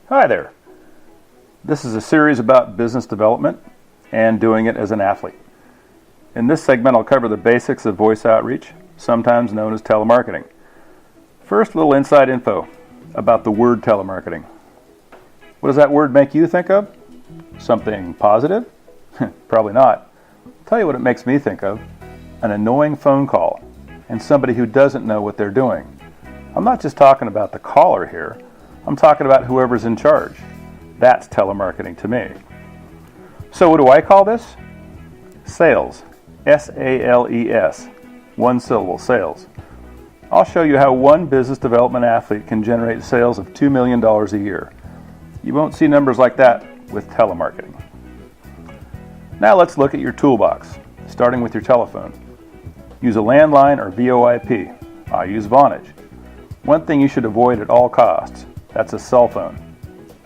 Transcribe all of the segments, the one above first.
Hi there. This is a series about business development and doing it as an athlete. In this segment, I'll cover the basics of voice outreach, sometimes known as telemarketing. First, a little inside info about the word telemarketing. What does that word make you think of? Something positive? Probably not. I'll tell you what it makes me think of. An annoying phone call and somebody who doesn't know what they're doing. I'm not just talking about the caller here. I'm talking about whoever's in charge. That's telemarketing to me. So what do I call this? Sales. S-A-L-E-S. One syllable, sales. I'll show you how one business development athlete can generate sales of $2 million a year. You won't see numbers like that with telemarketing. Now let's look at your toolbox, starting with your telephone. Use a landline or VoIP. I use Vonage. One thing you should avoid at all costs, that's a cell phone.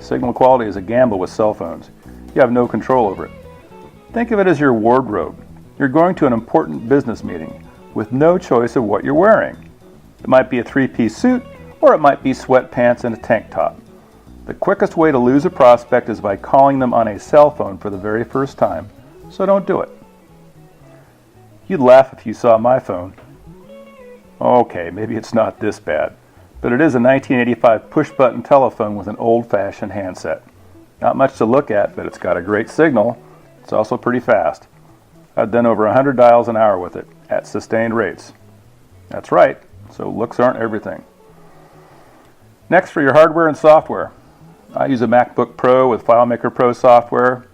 Signal quality is a gamble with cell phones. You have no control over it. Think of it as your wardrobe. You're going to an important business meeting with no choice of what you're wearing. It might be a three-piece suit, or it might be sweatpants and a tank top. The quickest way to lose a prospect is by calling them on a cell phone for the very first time, so don't do it. You'd laugh if you saw my phone. Okay, maybe it's not this bad, but it is a 1985 push-button telephone with an old-fashioned handset. Not much to look at, but it's got a great signal. It's also pretty fast. I've done over 100 dials an hour with it at sustained rates. That's right, so looks aren't everything. Next, for your hardware and software. I use a MacBook Pro with FileMaker Pro software.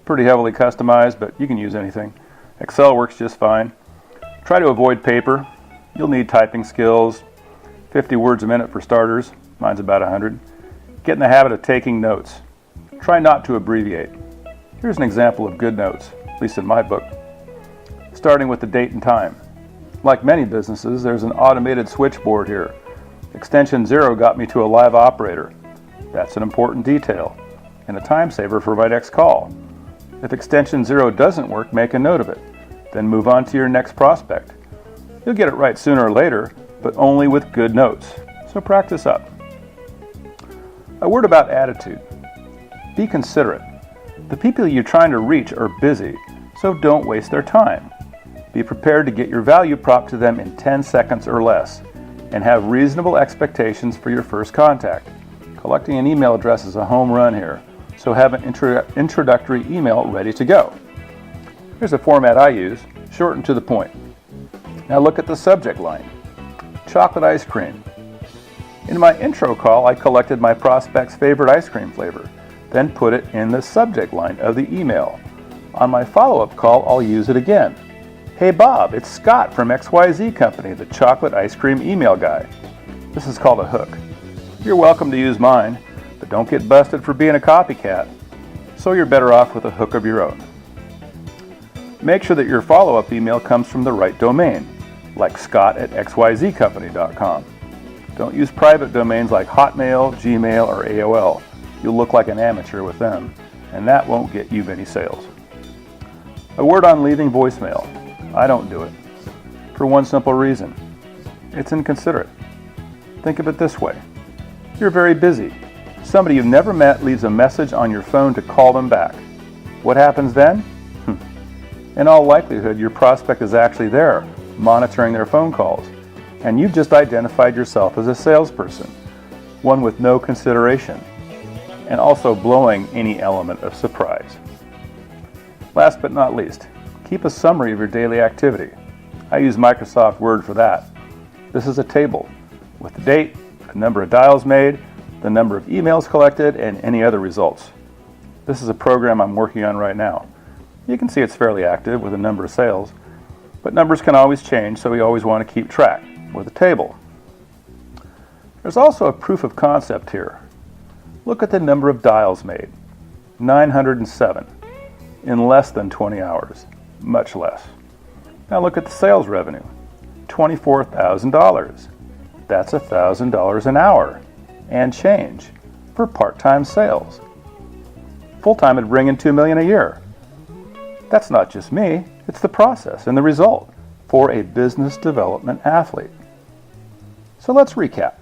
Pretty heavily customized, but you can use anything. Excel works just fine. Try to avoid paper. You'll need typing skills. 50 words a minute for starters. Mine's about 100. Get in the habit of taking notes. Try not to abbreviate. Here's an example of good notes, at least in my book. Starting with the date and time. Like many businesses, there's an automated switchboard here. Extension 0 got me to a live operator. That's an important detail and a time saver for my next call. If extension 0 doesn't work, make a note of it. Then move on to your next prospect. You'll get it right sooner or later, but only with good notes. So practice up. A word about attitude. Be considerate. The people you're trying to reach are busy, so don't waste their time. Be prepared to get your value prop to them in 10 seconds or less, and have reasonable expectations for your first contact. Collecting an email address is a home run here, so have an introductory email ready to go. Here's a format I use, short and to the point. Now look at the subject line. Chocolate ice cream. In my intro call, I collected my prospect's favorite ice cream flavor, then put it in the subject line of the email. On my follow-up call, I'll use it again. Hey Bob, it's Scott from XYZ Company, the chocolate ice cream email guy. This is called a hook. You're welcome to use mine, but don't get busted for being a copycat, so you're better off with a hook of your own. Make sure that your follow-up email comes from the right domain, like scott@xyzcompany.com. Don't use private domains like Hotmail, Gmail, or AOL. You'll look like an amateur with them, and that won't get you many sales. A word on leaving voicemail. I don't do it, for one simple reason. It's inconsiderate. Think of it this way. You're very busy. Somebody you've never met leaves a message on your phone to call them back. What happens then? In all likelihood, your prospect is actually there, monitoring their phone calls, and you've just identified yourself as a salesperson, one with no consideration, and also blowing any element of surprise. Last but not least, keep a summary of your daily activity. I use Microsoft Word for that. This is a table with the date, the number of dials made, the number of emails collected, and any other results. This is a program I'm working on right now. You can see it's fairly active with a number of sales, but numbers can always change, so we always want to keep track with a table. There's also a proof of concept here. Look at the number of dials made, 907, in less than 20 hours, much less. Now look at the sales revenue, $24,000. That's $1,000 an hour and change for part-time sales. Full-time would bring in $2 million a year. That's not just me, it's the process and the result for a business development athlete. So let's recap.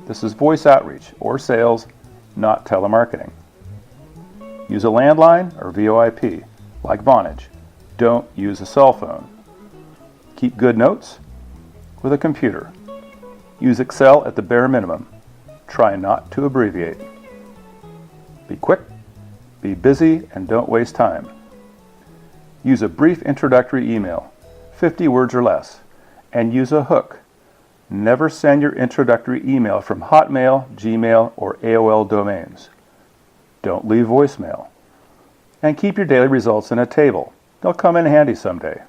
This is voice outreach or sales not telemarketing. Use a landline or VoIP, like Vonage. Don't use a cell phone. Keep good notes with a computer. Use Excel at the bare minimum. Try not to abbreviate. Be quick, be busy, and don't waste time. Use a brief introductory email, 50 words or less, and use a hook. Never send your introductory email from Hotmail, Gmail, or AOL domains. Don't leave voicemail. And keep your daily results in a table. They'll come in handy someday.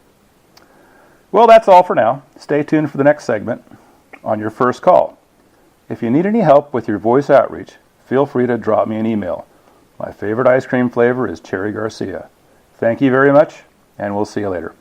Well, that's all for now. Stay tuned for the next segment on your first call. If you need any help with your voice outreach, feel free to drop me an email. My favorite ice cream flavor is Cherry Garcia. Thank you very much, and we'll see you later.